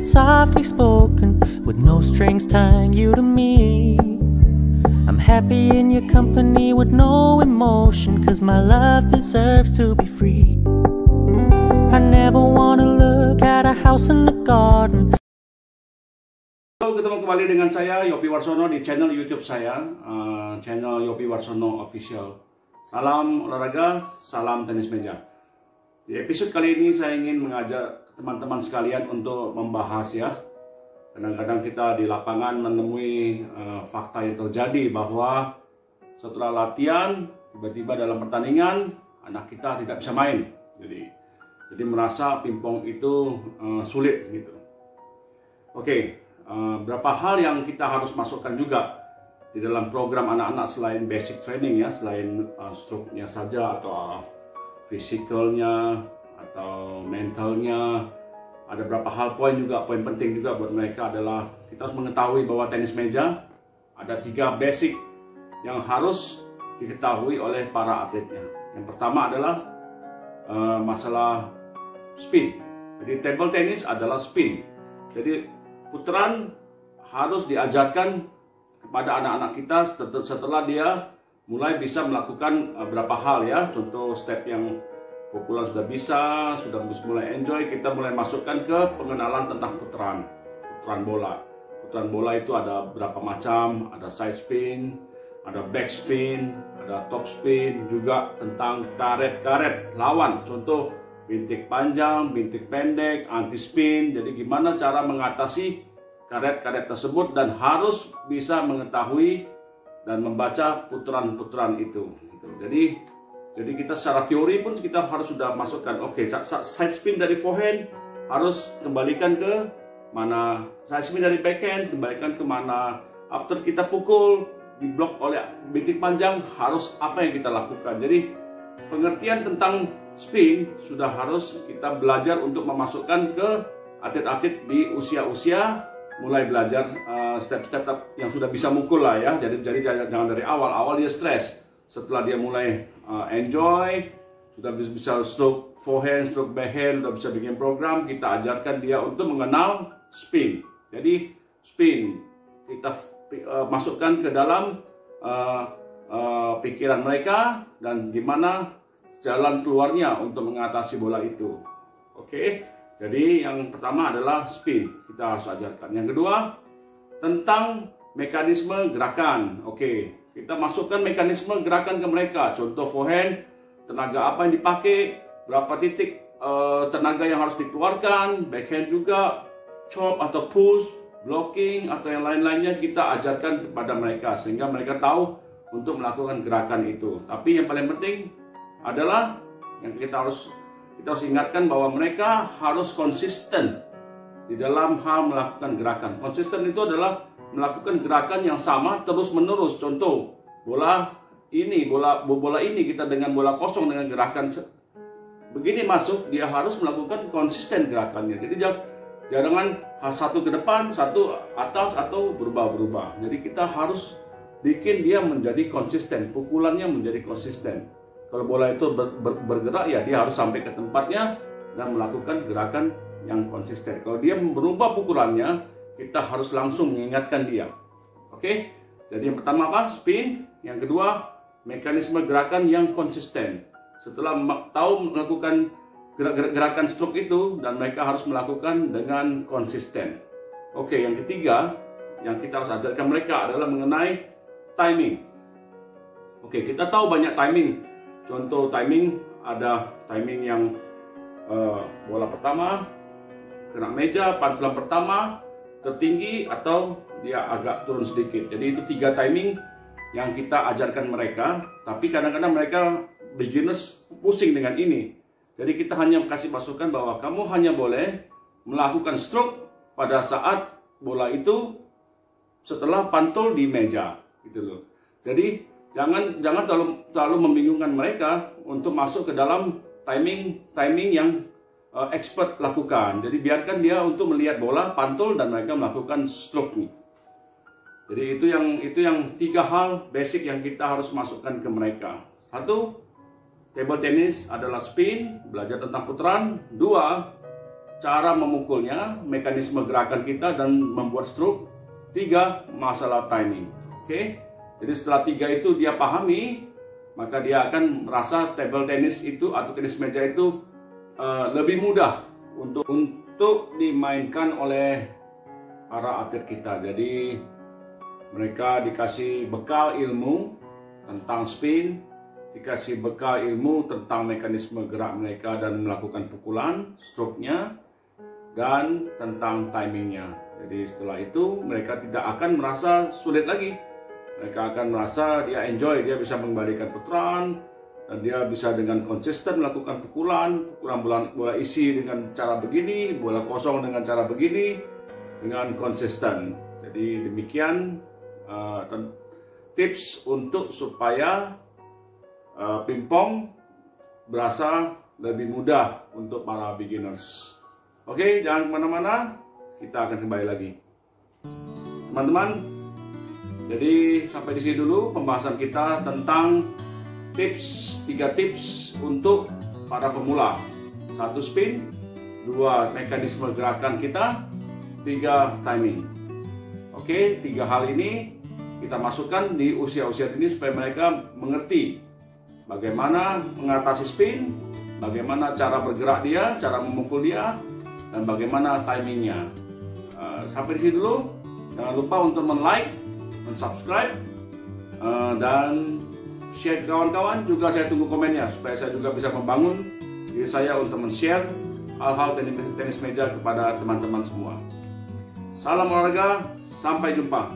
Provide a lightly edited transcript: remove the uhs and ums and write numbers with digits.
softly spoken, with no strings tying you to me. I'm happy in your company with no emotion, 'cause my love deserves to be free. I never wanna look at a house in the garden. Halo, ketemu kembali dengan saya Yopi Warsono di channel YouTube saya, channel Yopi Warsono Official. Salam olahraga, salam tenis meja. Di episode kali ini saya ingin mengajak teman-teman sekalian untuk membahas ya. Kadang-kadang kita di lapangan menemui fakta yang terjadi bahwa setelah latihan tiba-tiba dalam pertandingan anak kita tidak bisa main. Jadi merasa pingpong itu sulit gitu. Oke, berapa hal yang kita harus masukkan juga di dalam program anak-anak selain basic training ya, selain stroke-nya saja atau fisikalnya atau mentalnya. Ada beberapa hal poin penting juga buat mereka adalah kita harus mengetahui bahwa tenis meja ada 3 basic yang harus diketahui oleh para atletnya. Yang pertama adalah masalah spin. Jadi table tennis adalah spin. Jadi putaran harus diajarkan kepada anak-anak kita setelah dia mulai bisa melakukan beberapa hal ya. Contoh step yang pukulan sudah bisa, sudah mulai enjoy, kita mulai masukkan ke pengenalan tentang putaran bola. Putaran bola itu ada berapa macam, ada side spin, ada back spin, ada top spin, juga tentang karet-karet lawan. Contoh bintik panjang, bintik pendek, anti spin. Jadi gimana cara mengatasi karet-karet tersebut dan harus bisa mengetahui dan membaca putaran-putaran itu. Jadi kita secara teori pun kita harus sudah masukkan. Oke, side spin dari forehand harus kembalikan ke mana, side spin dari backhand kembalikan ke mana. After kita pukul diblok oleh bintik panjang harus apa yang kita lakukan. Jadi pengertian tentang spin sudah harus kita belajar untuk memasukkan ke atlet-atlet di usia-usia mulai belajar step-step yang sudah bisa mukul lah ya. Jadi jangan dari awal dia stres. Setelah dia mulai enjoy, sudah bisa stroke forehand, stroke backhand, sudah bisa bikin program, kita ajarkan dia untuk mengenal spin. Jadi spin kita masukkan ke dalam pikiran mereka dan gimana jalan keluarnya untuk mengatasi bola itu. Oke, jadi yang pertama adalah spin, kita harus ajarkan. Yang kedua tentang mekanisme gerakan. Oke, kita masukkan mekanisme gerakan ke mereka. Contoh forehand, tenaga apa yang dipakai, berapa titik tenaga yang harus dikeluarkan. Backhand juga, chop atau push, blocking atau yang lain-lainnya kita ajarkan kepada mereka sehingga mereka tahu untuk melakukan gerakan itu. Tapi yang paling penting adalah yang kita harus ingatkan bahwa mereka harus konsisten di dalam hal melakukan gerakan. Konsisten itu adalah melakukan gerakan yang sama terus menerus. Contoh bola ini kita dengan bola kosong dengan gerakan begini masuk, dia harus melakukan konsisten gerakannya. Jadi jangan satu ke depan, satu atas atau berubah-berubah. Jadi kita harus bikin dia menjadi konsisten, pukulannya menjadi konsisten. Kalau bola itu bergerak ya dia harus sampai ke tempatnya dan melakukan gerakan yang konsisten. Kalau dia berubah pukulannya, kita harus langsung mengingatkan dia. Oke, jadi yang pertama apa? Spin. Yang kedua, mekanisme gerakan yang konsisten. Setelah tahu melakukan gerakan stroke itu, dan mereka harus melakukan dengan konsisten. Oke, yang ketiga yang kita harus ajarkan mereka adalah mengenai timing. Oke, kita tahu banyak timing. Contoh timing, ada timing yang bola pertama kena meja, pantulan pertama tertinggi atau dia agak turun sedikit. Jadi itu 3 timing yang kita ajarkan mereka. Tapi kadang-kadang mereka beginners pusing dengan ini. Jadi kita hanya kasih masukan bahwa kamu hanya boleh melakukan stroke pada saat bola itu setelah pantul di meja, gitu loh. Jadi jangan terlalu membingungkan mereka untuk masuk ke dalam timing yang expert lakukan. Jadi biarkan dia untuk melihat bola pantul dan mereka melakukan stroke nih. Jadi itu yang 3 hal basic yang kita harus masukkan ke mereka. 1, table tennis adalah spin, belajar tentang putaran. 2, cara memukulnya, mekanisme gerakan kita dan membuat stroke. 3, masalah timing. Oke. Jadi setelah 3 itu dia pahami, maka dia akan merasa table tennis itu atau tenis meja itu lebih mudah untuk dimainkan oleh para atlet kita. Jadi mereka dikasih bekal ilmu tentang spin, dikasih bekal ilmu tentang mekanisme gerak mereka dan melakukan pukulan, stroke-nya, dan tentang timingnya. Jadi setelah itu mereka tidak akan merasa sulit lagi. Mereka akan merasa dia enjoy, dia bisa mengembalikan putaran, dan dia bisa dengan konsisten melakukan pukulan bola isi dengan cara begini, bola kosong dengan cara begini, dengan konsisten. Jadi demikian tips untuk supaya pingpong berasa lebih mudah untuk para beginners. Oke, jangan kemana-mana, kita akan kembali lagi. Teman-teman, jadi sampai di sini dulu pembahasan kita tentang 3 tips untuk para pemula. 1, spin, 2, mekanisme gerakan kita, 3, timing. Oke, 3 hal ini kita masukkan di usia-usia ini supaya mereka mengerti bagaimana mengatasi spin, bagaimana cara bergerak dia, cara memukul dia, dan bagaimana timingnya. Sampai di sini dulu. Jangan lupa untuk like, subscribe, dan share ke kawan-kawan. Juga saya tunggu komennya supaya saya juga bisa membangun diri saya untuk men-share hal-hal tenis meja kepada teman-teman semua. Salam olahraga, sampai jumpa.